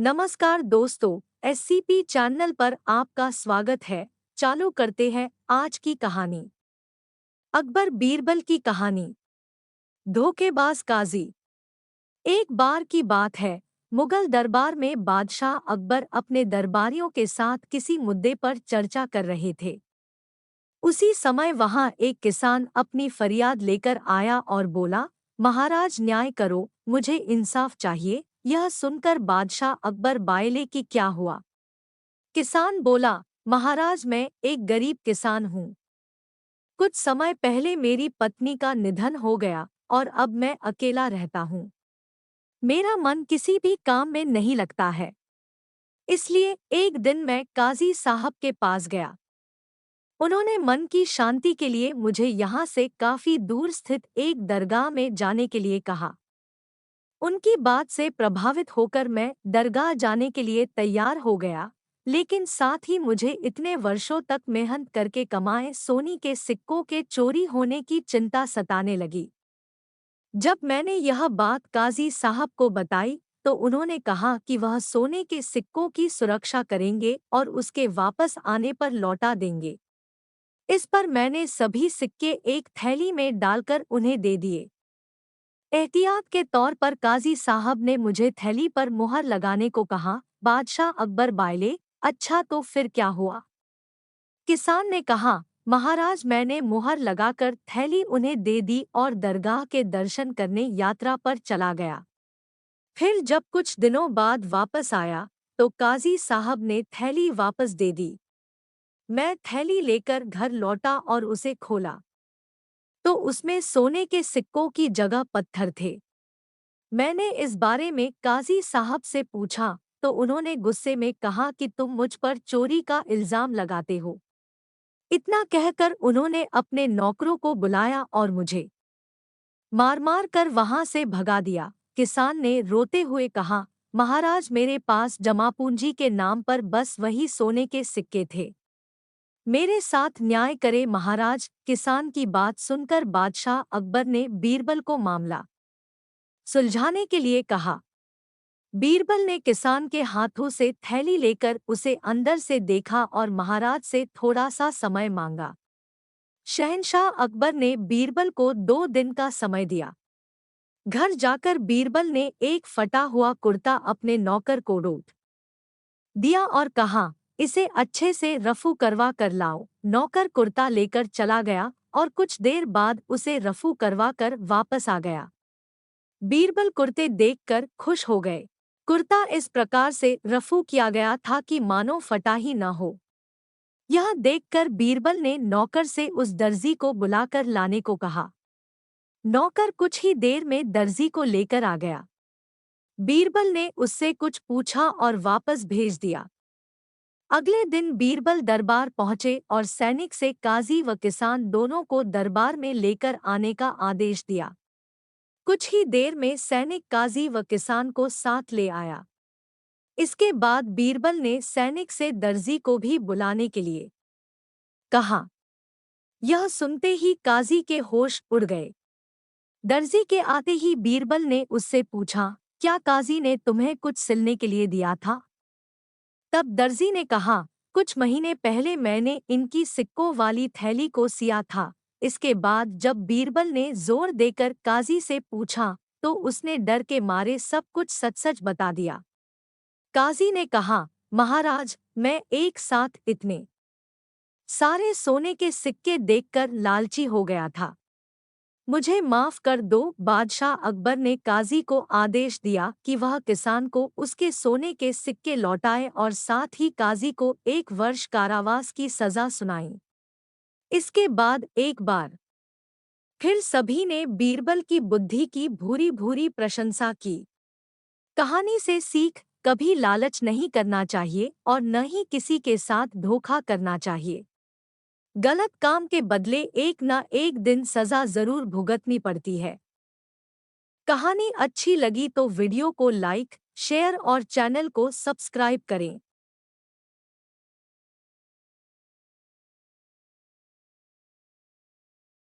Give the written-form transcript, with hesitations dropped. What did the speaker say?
नमस्कार दोस्तों, SCP channel पर आपका स्वागत है। चालू करते हैं आज की कहानी। अकबर बीरबल की कहानी। धोखेबाज काजी। एक बार की बात है, मुगल दरबार में बादशाह अकबर अपने दरबारियों के साथ किसी मुद्दे पर चर्चा कर रहे थे। उसी समय वहां एक किसान अपनी फरियाद लेकर आया और बोला, महाराज न्याय करो, मुझे इंसाफ चाहिए। यह सुनकर बादशाह अकबर बायले कि क्या हुआ। किसान बोला, महाराज मैं एक गरीब किसान हूँ। कुछ समय पहले मेरी पत्नी का निधन हो गया और अब मैं अकेला रहता हूँ। मेरा मन किसी भी काम में नहीं लगता है। इसलिए एक दिन मैं काजी साहब के पास गया। उन्होंने मन की शांति के लिए मुझे यहाँ से काफी दूर स्थित एक दरगाह में जाने के लिए कहा। उनकी बात से प्रभावित होकर मैं दरगाह जाने के लिए तैयार हो गया, लेकिन साथ ही मुझे इतने वर्षों तक मेहनत करके कमाए सोने के सिक्कों के चोरी होने की चिंता सताने लगी। जब मैंने यह बात काजी साहब को बताई तो उन्होंने कहा कि वह सोने के सिक्कों की सुरक्षा करेंगे और उसके वापस आने पर लौटा देंगे। इस पर मैंने सभी सिक्के एक थैली में डालकर उन्हें दे दिए। एहतियात के तौर पर काजी साहब ने मुझे थैली पर मुहर लगाने को कहा। बादशाह अकबर बायले, अच्छा तो फिर क्या हुआ? किसान ने कहा, महाराज मैंने मुहर लगाकर थैली उन्हें दे दी और दरगाह के दर्शन करने यात्रा पर चला गया। फिर जब कुछ दिनों बाद वापस आया तो काजी साहब ने थैली वापस दे दी। मैं थैली लेकर घर लौटा और उसे खोला तो उसमें सोने के सिक्कों की जगह पत्थर थे। मैंने इस बारे में काजी साहब से पूछा तो उन्होंने गुस्से में कहा कि तुम मुझ पर चोरी का इल्जाम लगाते हो। इतना कहकर उन्होंने अपने नौकरों को बुलाया और मुझे मार मार कर वहां से भगा दिया। किसान ने रोते हुए कहा, महाराज मेरे पास जमापूंजी के नाम पर बस वही सोने के सिक्के थे। मेरे साथ न्याय करे महाराज। किसान की बात सुनकर बादशाह अकबर ने बीरबल को मामला सुलझाने के लिए कहा। बीरबल ने किसान के हाथों से थैली लेकर उसे अंदर से देखा और महाराज से थोड़ा सा समय मांगा। शहंशाह अकबर ने बीरबल को 2 दिन का समय दिया। घर जाकर बीरबल ने एक फटा हुआ कुर्ता अपने नौकर को डोट दिया और कहा, इसे अच्छे से रफू करवा कर लाओ। नौकर कुर्ता लेकर चला गया और कुछ देर बाद उसे रफू करवा कर वापस आ गया। बीरबल कुर्ते देखकर खुश हो गए। कुर्ता इस प्रकार से रफू किया गया था कि मानो फटा ही न हो। यह देखकर बीरबल ने नौकर से उस दर्जी को बुलाकर लाने को कहा। नौकर कुछ ही देर में दर्जी को लेकर आ गया। बीरबल ने उससे कुछ पूछा और वापस भेज दिया। अगले दिन बीरबल दरबार पहुंचे और सैनिक से काजी व किसान दोनों को दरबार में लेकर आने का आदेश दिया। कुछ ही देर में सैनिक काजी व किसान को साथ ले आया। इसके बाद बीरबल ने सैनिक से दर्जी को भी बुलाने के लिए कहा। यह सुनते ही काजी के होश उड़ गए। दर्जी के आते ही बीरबल ने उससे पूछा, क्या काजी ने तुम्हें कुछ सिलने के लिए दिया था? तब दर्जी ने कहा, कुछ महीने पहले मैंने इनकी सिक्कों वाली थैली को सिया था। इसके बाद जब बीरबल ने जोर देकर काजी से पूछा तो उसने डर के मारे सब कुछ सच सच बता दिया। काजी ने कहा, महाराज मैं एक साथ इतने सारे सोने के सिक्के देखकर लालची हो गया था। मुझे माफ कर दो। बादशाह अकबर ने काजी को आदेश दिया कि वह किसान को उसके सोने के सिक्के लौटाए और साथ ही काजी को 1 वर्ष कारावास की सजा सुनाई। इसके बाद एक बार फिर सभी ने बीरबल की बुद्धि की भूरी भूरी प्रशंसा की। कहानी से सीख, कभी लालच नहीं करना चाहिए और न ही किसी के साथ धोखा करना चाहिए। गलत काम के बदले एक न एक दिन सजा जरूर भुगतनी पड़ती है। कहानी अच्छी लगी तो वीडियो को लाइक, शेयर और चैनल को सब्सक्राइब करें।